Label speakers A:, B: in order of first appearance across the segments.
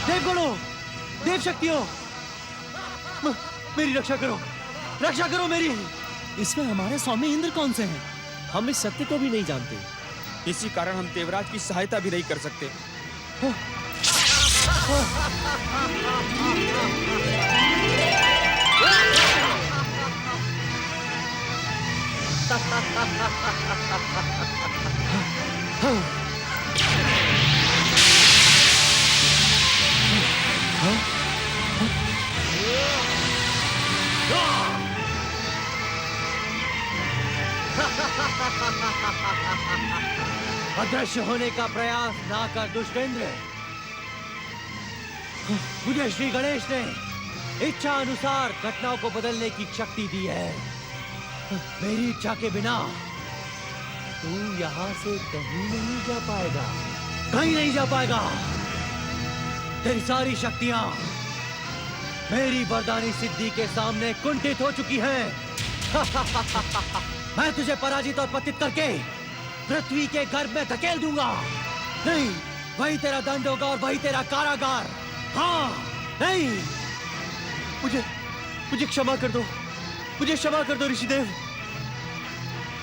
A: देवगणों, देव शक्तियों, मेरी रक्षा करो, रक्षा करो मेरी।
B: इसमें हमारे स्वामी इंद्र कौन से हैं?
C: हम इस सत्य को भी नहीं जानते, इसी कारण हम देवराज की सहायता भी नहीं कर सकते।
A: अदृश्य होने का प्रयास ना कर दुष्टेंद्र। मुझे श्री गणेश ने इच्छा अनुसार घटनाओं को बदलने की शक्ति दी है। मेरी इच्छा के बिना तू यहां से कहीं नहीं जा पाएगा, कहीं नहीं जा पाएगा। तेरी सारी शक्तियां मेरी वरदानी सिद्धि के सामने कुंठित हो चुकी हैं। मैं तुझे पराजित और पतित करके पृथ्वी के गर्भ में धकेल दूंगा। नहीं, वही तेरा दंड होगा और वही तेरा कारागार। हाँ, नहीं, मुझे क्षमा कर दो, मुझे क्षमा कर दो ऋषिदेव।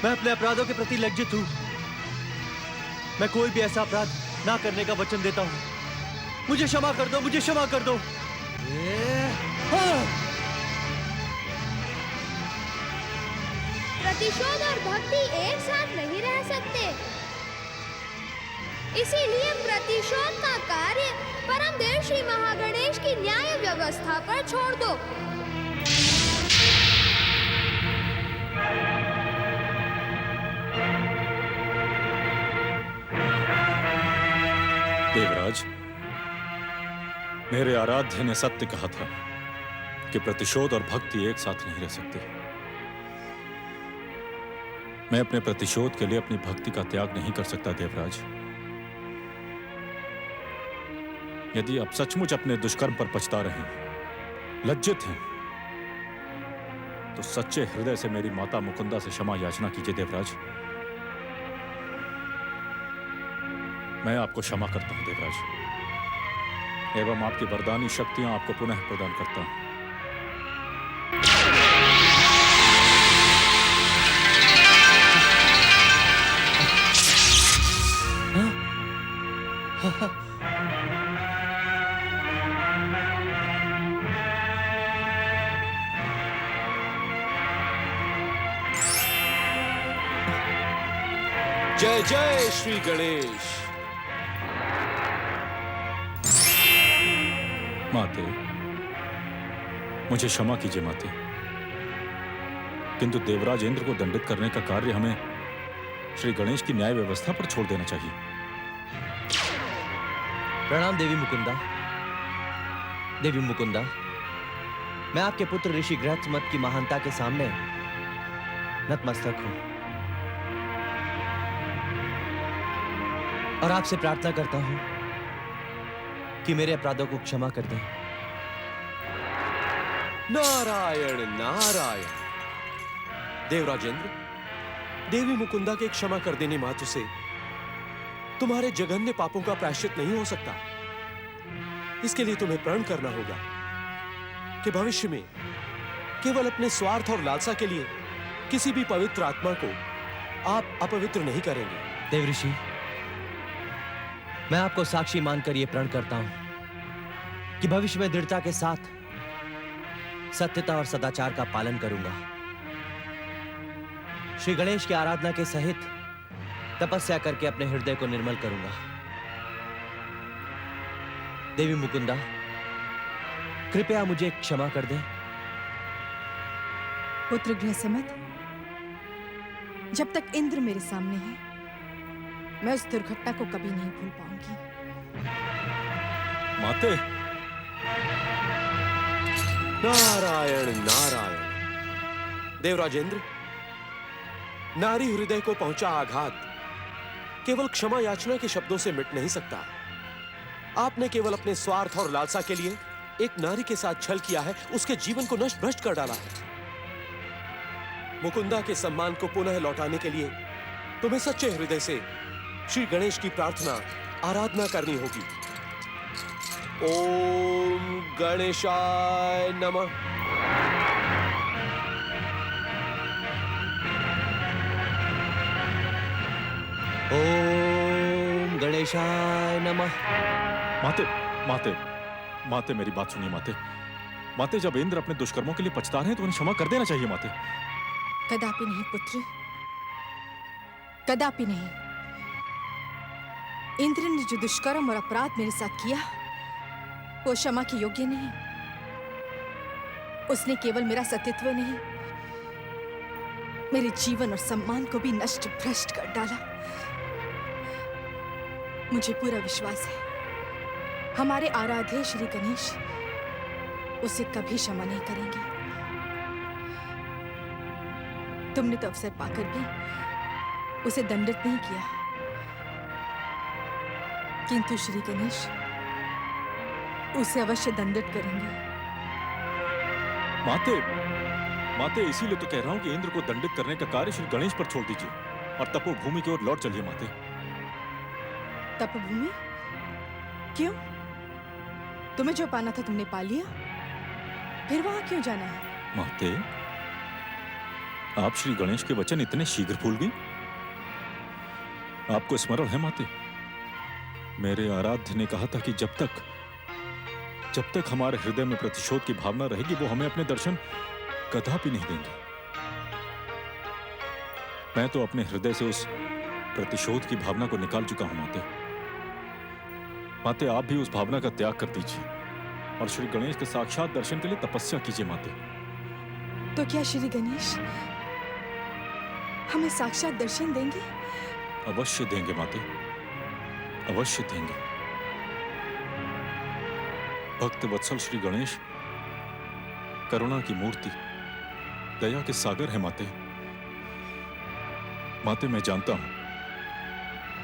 A: मैं अपने अपराधों के प्रति लज्जित हूं। मैं कोई भी ऐसा अपराध ना करने का वचन देता हूं। मुझे क्षमा कर दो, मुझे क्षमा कर दो।
D: प्रतिशोध और भक्ति एक साथ नहीं रह सकते, इसीलिए प्रतिशोध का कार्य परमदेव श्री महागणेश की न्याय व्यवस्था पर छोड़ दो।
E: देवराज, मेरे आराध्य ने सत्य कहा था कि प्रतिशोध और भक्ति एक साथ नहीं रह सकती। मैं अपने प्रतिशोध के लिए अपनी भक्ति का त्याग नहीं कर सकता देवराज। यदि आप सचमुच अपने दुष्कर्म पर पछता रहे हैं, लज्जित हैं, तो सच्चे हृदय से मेरी माता मुकुंदा से क्षमा याचना कीजिए देवराज। मैं आपको क्षमा करता हूं देवराज, एवं आपकी वरदानी शक्तियां आपको पुनः प्रदान करता हूं।
F: जय जय श्री गणेश।
E: माते, मुझे क्षमा कीजिए माते, किंतु देवराज इंद्र को दंडित करने का कार्य हमें श्री गणेश की न्याय व्यवस्था पर छोड़ देना चाहिए।
A: प्रणाम देवी मुकुंदा। देवी मुकुंदा, मैं आपके पुत्र ऋषि गृहस्थमत की महानता के सामने नतमस्तक हूं और आपसे प्रार्थना करता हूं कि मेरे अपराधों को क्षमा कर दें।
F: नारायण नारायण। देवराजेंद्र, देवी मुकुंदा के क्षमा कर देने मात्र से तुम्हारे जघन्य पापों का प्रायश्चित नहीं हो सकता। इसके लिए तुम्हें प्रण करना होगा कि भविष्य में केवल अपने स्वार्थ और लालसा के लिए किसी भी पवित्र आत्मा को आप अपवित्र नहीं करेंगे।
A: देवऋषि, मैं आपको साक्षी मानकर यह प्रण करता हूं कि भविष्य में दृढ़ता के साथ सत्यता और सदाचार का पालन करूंगा। श्री गणेश की आराधना के सहित तपस्या करके अपने हृदय को निर्मल करूंगा। देवी मुकुंदा, कृपया मुझे क्षमा कर दें।
G: पुत्र गृहसमत, जब तक इंद्र मेरे सामने है, मैं उस दुर्घटना को कभी नहीं भूल पाऊंगी।
E: माते,
F: नारायण नारायण। देवराजेंद्र, नारी हृदय को पहुंचा आघात केवल क्षमा याचना के शब्दों से मिट नहीं सकता। आपने केवल अपने स्वार्थ और लालसा के लिए एक नारी के साथ छल किया है, उसके जीवन को नष्ट भ्रष्ट कर डाला है। मुकुंदा के सम्मान को पुनः लौटाने के लिए तुम्हें सच्चे हृदय से श्री गणेश की प्रार्थना आराधना करनी होगी। ओम गणेशाय नमः।
A: ओम गणेशाय नमः।
E: माते माते माते मेरी बात सुनिए माते। माते, जब इंद्र अपने दुष्कर्मों के लिए पछता रहे हैं तो उन्हें क्षमा कर देना चाहिए माते।
G: कदापि नहीं पुत्र, कदापि नहीं। इंद्र ने जो दुष्कर्म और अपराध मेरे साथ किया वो क्षमा के योग्य नहीं। उसने केवल मेरा सतीत्व नहीं, मेरे जीवन और सम्मान को भी नष्ट भ्रष्ट कर डाला। मुझे पूरा विश्वास है हमारे आराध्य श्री गणेश उसे कभी क्षमा नहीं करेंगे। तुमने तो अवसर पाकर भी उसे दंडित नहीं किया, किंतु श्री गणेश उसे अवश्य दंडित करेंगे।
E: माते माते, इसीलिए तो कह रहा हूं कि इंद्र को दंडित करने का कार्य श्री गणेश पर छोड़ दीजिए और तपोभूमि की ओर लौट चलिए माते।
G: तपोभूमि? क्यों? तुम्हें जो पाना था तुमने पा लिया, फिर वहां क्यों जाना है?
E: माते, आप श्री गणेश के वचन इतने शीघ्र भूल गई? आपको स्मरण है माते, मेरे आराध्य ने कहा था कि जब तक हमारे हृदय में प्रतिशोध की भावना रहेगी वो हमें अपने दर्शन कदापि नहीं देंगे। मैं तो अपने हृदय से उस प्रतिशोध की भावना को निकाल चुका हूं माते। माते, आप भी उस भावना का त्याग कर दीजिए और श्री गणेश के साक्षात दर्शन के लिए तपस्या कीजिए माते।
G: तो क्या श्री गणेश हमें साक्षात दर्शन देंगे?
E: अवश्य देंगे माते, अवश्य देंगे। भक्त वत्सल श्री गणेश करुणा की मूर्ति, दया के सागर है माते। माते, मैं जानता हूं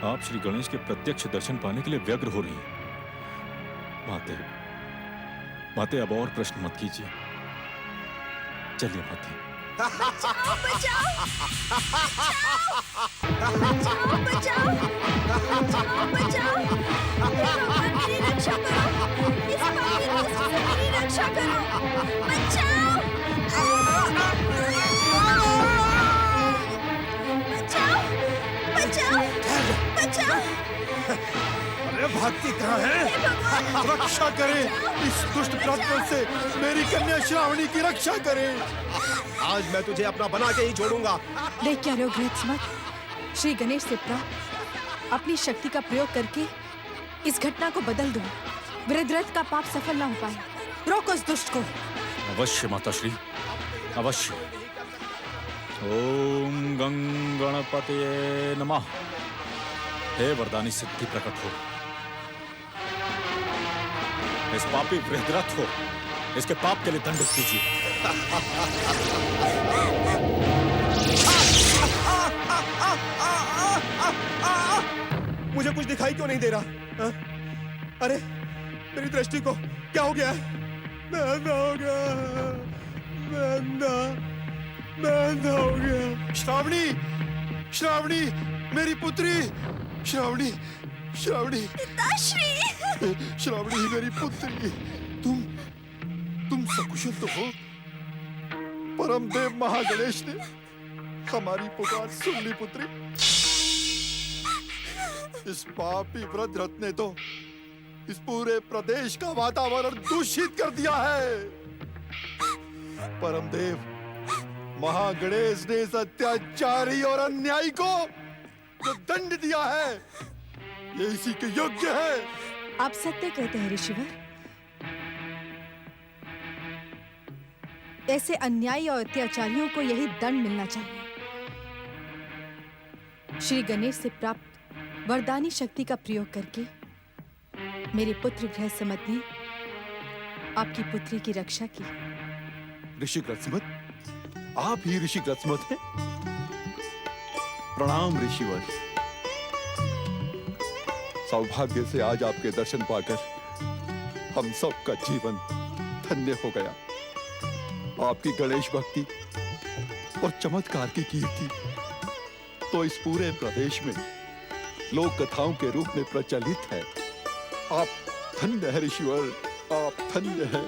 E: आप श्री गणेश के प्रत्यक्ष दर्शन पाने के लिए व्यग्र हो रही हैं। माते, अब और प्रश्न मत कीजिए, चलिए माते।
D: बचाओ बचाओ बचाओ बचाओ बचाओ बचाओ, भगवान मेरी रक्षा करो, इस पापी दुष्ट से मेरी रक्षा करो, बचाओ बचाओ बचाओ बचाओ।
H: अरे भागती कहाँ है? रक्षा करे इस दुष्ट ब्राह्मण से, मेरी कन्या श्रावणी की रक्षा करे। आज मैं तुझे अपना बना के ही छोड़ूंगा।
G: देख क्या रहे हो श्री गणेश से प्राप्त अपनी शक्ति का प्रयोग करके इस घटना को बदल दो। वृद्धरथ का पाप सफल ना हो पाए। रोको उस दुष्ट को।
E: अवश्य माताश्री, अवश्य। ओम गं गणपतये नमः। हे वरदानी सिद्धि प्रकट हो, इस पापी वृद्धरथ को इसके पाप के लिए दंडित कीजिए।
H: मुझे कुछ दिखाई क्यों नहीं दे रहा? हा? अरे मेरी दृष्टि को क्या हो गया? मैं अंधा हो गया, मैं अंधा हो गया। श्रावणी, श्रावणी मेरी पुत्री, श्रावणी, श्रावणी,
D: पिताश्री,
H: श्रावणी मेरी पुत्री, तुम सकुशल तो हो? परमदेव महागणेश ने हमारी पुकार सुन ली पुत्री। इस पापी वृद्धरथ ने तो इस पूरे प्रदेश का वातावरण दूषित कर दिया है। परमदेव महागणेश ने इस अत्याचारी और अन्यायी को जो दंड दिया है ये इसी के योग्य है।
G: आप सत्य कहते हैं ऋषिवर। ऐसे अन्यायी और अत्याचारियों को यही दंड मिलना चाहिए। श्री गणेश से प्राप्त वरदानी शक्ति का प्रयोग करके मेरे पुत्र गृहसमत ने आपकी पुत्री की रक्षा की।
H: ऋषि ग्रत्समत, आप ही ऋषि ग्रत्समत हैं? प्रणाम ऋषिवर। सौभाग्य से आज आपके दर्शन पाकर हम सबका जीवन धन्य हो गया। आपकी गणेश भक्ति
I: और चमत्कार की कीर्ति तो इस पूरे प्रदेश में लोक कथाओं के रूप में प्रचलित है। आप धन्य है ऋषिवर, आप धन्य है,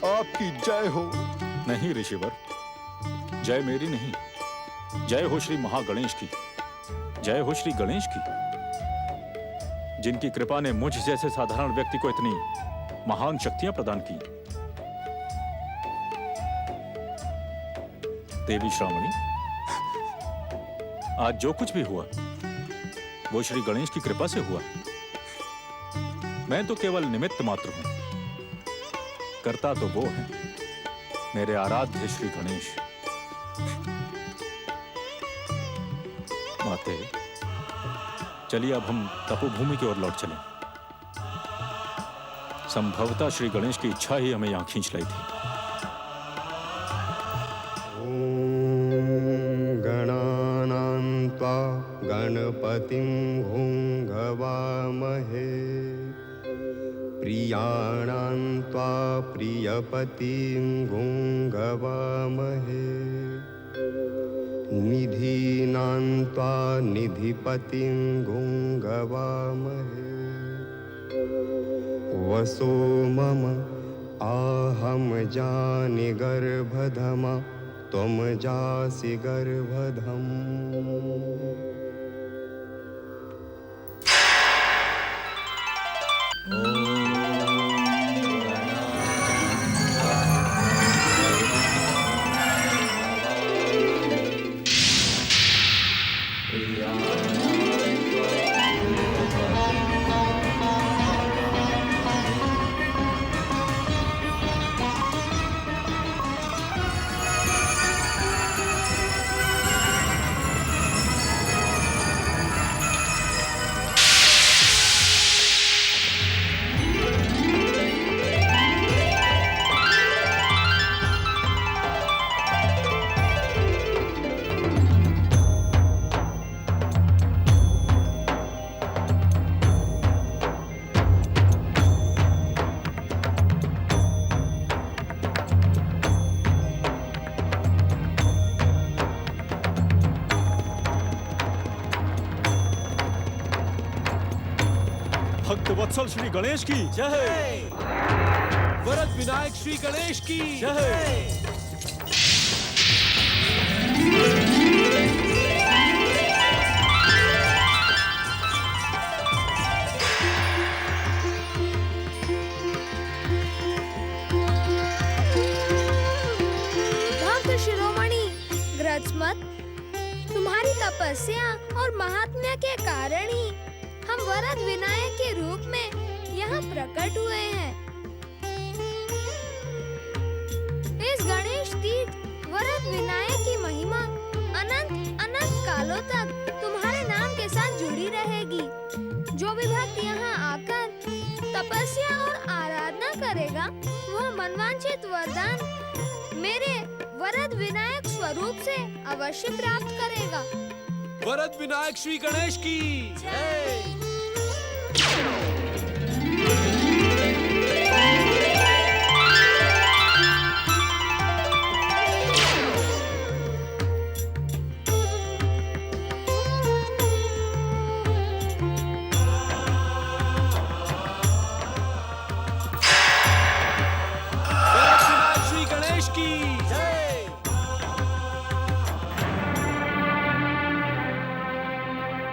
I: आपकी जय हो।
E: नहीं ऋषिवर, जय मेरी नहीं, जय हो श्री महागणेश की, जय हो श्री गणेश की, जिनकी कृपा ने मुझ जैसे साधारण व्यक्ति को इतनी महान शक्तियां प्रदान की। देवी श्रावणी, आज जो कुछ भी हुआ वो श्री गणेश की कृपा से हुआ। मैं तो केवल निमित्त मात्र हूं, करता तो वो है मेरे आराध्य श्री गणेश। माते, चलिए अब हम तपोभूमि की ओर लौट चलें। संभवतः श्री गणेश की इच्छा ही हमें यहां खींच लाई थी।
J: गणानां त्वा गणपतिं भुङ्गवामहे प्रियाणां त्वा प्रियपतिं भुङ्गवामहे निधीनां त्वा निधिपतिं भुङ्गवामहे वसो मम आहम जानि गर्भधमा त्वं जासि गर्भधम्।
E: भक्त वत्सल श्री गणेश की
F: जय। वरद विनायक श्री गणेश की
E: जय।
D: भक्त शिरोमणि ग्रजमत, तुम्हारी तपस्या और महात्म्य के कारण ही हम वरद विनायक के रूप में यहाँ प्रकट हुए हैं। इस गणेश तीर्थ वरद विनायक की महिमा अनंत अनंत कालों तक तुम्हारे नाम के साथ जुड़ी रहेगी। जो भी भक्त यहाँ आकर तपस्या और आराधना करेगा वह मनवांछित वरदान मेरे वरद विनायक स्वरूप से अवश्य प्राप्त करेगा।
F: वरद विनायक श्री गणेश की जय। श्री गणेश की जय।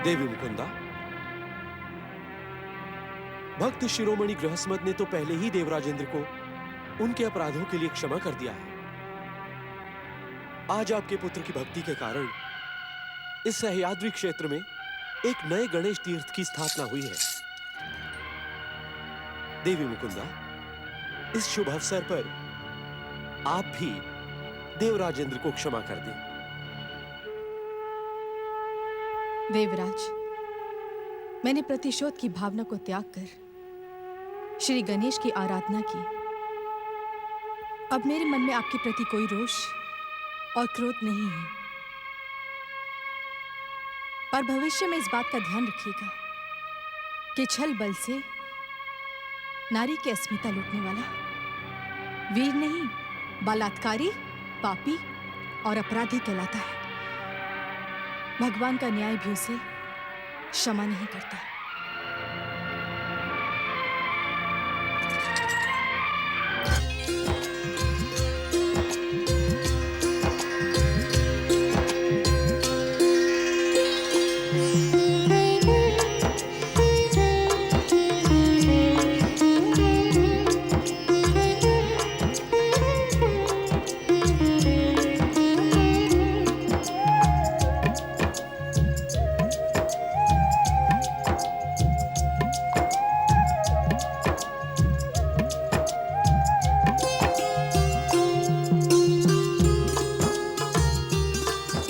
F: देवी मुकुंदा, भक्त शिरोमणि गृहस्मत ने तो पहले ही देवराजेंद्र को उनके अपराधों के लिए क्षमा कर दिया है। आज आपके पुत्र की भक्ति के कारण इस सह्याद्री क्षेत्र में एक नए गणेश तीर्थ की स्थापना हुई है। देवी मुकुंदा, इस शुभ अवसर पर आप भी देवराजेंद्र को क्षमा कर दें।
G: देवराज, मैंने प्रतिशोध की भावना को त्याग कर श्री गणेश की आराधना की। अब मेरे मन में आपके प्रति कोई रोष और क्रोध नहीं है। और भविष्य में इस बात का ध्यान रखिएगा कि छल बल से नारी की अस्मिता लूटने वाला वीर नहीं, बलात्कारी, पापी और अपराधी कहलाता है। भगवान का न्याय भी उसे क्षमा नहीं करता।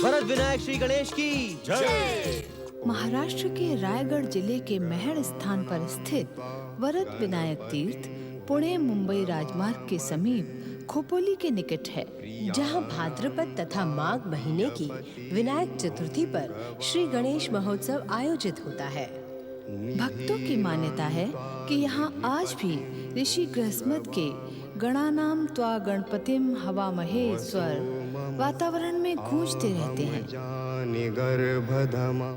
A: वरद विनायक श्री गणेश की
G: महाराष्ट्र के रायगढ़ जिले के महड़ स्थान पर स्थित वरद विनायक तीर्थ पुणे मुंबई राजमार्ग के समीप खोपोली के निकट है,
K: जहां भाद्रपद तथा माघ महीने की विनायक चतुर्थी पर श्री गणेश महोत्सव आयोजित होता है।
G: भक्तों की मान्यता है कि यहाँ आज भी ऋषि गृहस्मत के गणानाम त्वा गणपतिम हवामहे स्वर वातावरण में गूंजते रहते हैं।
J: जानि गर्भधमा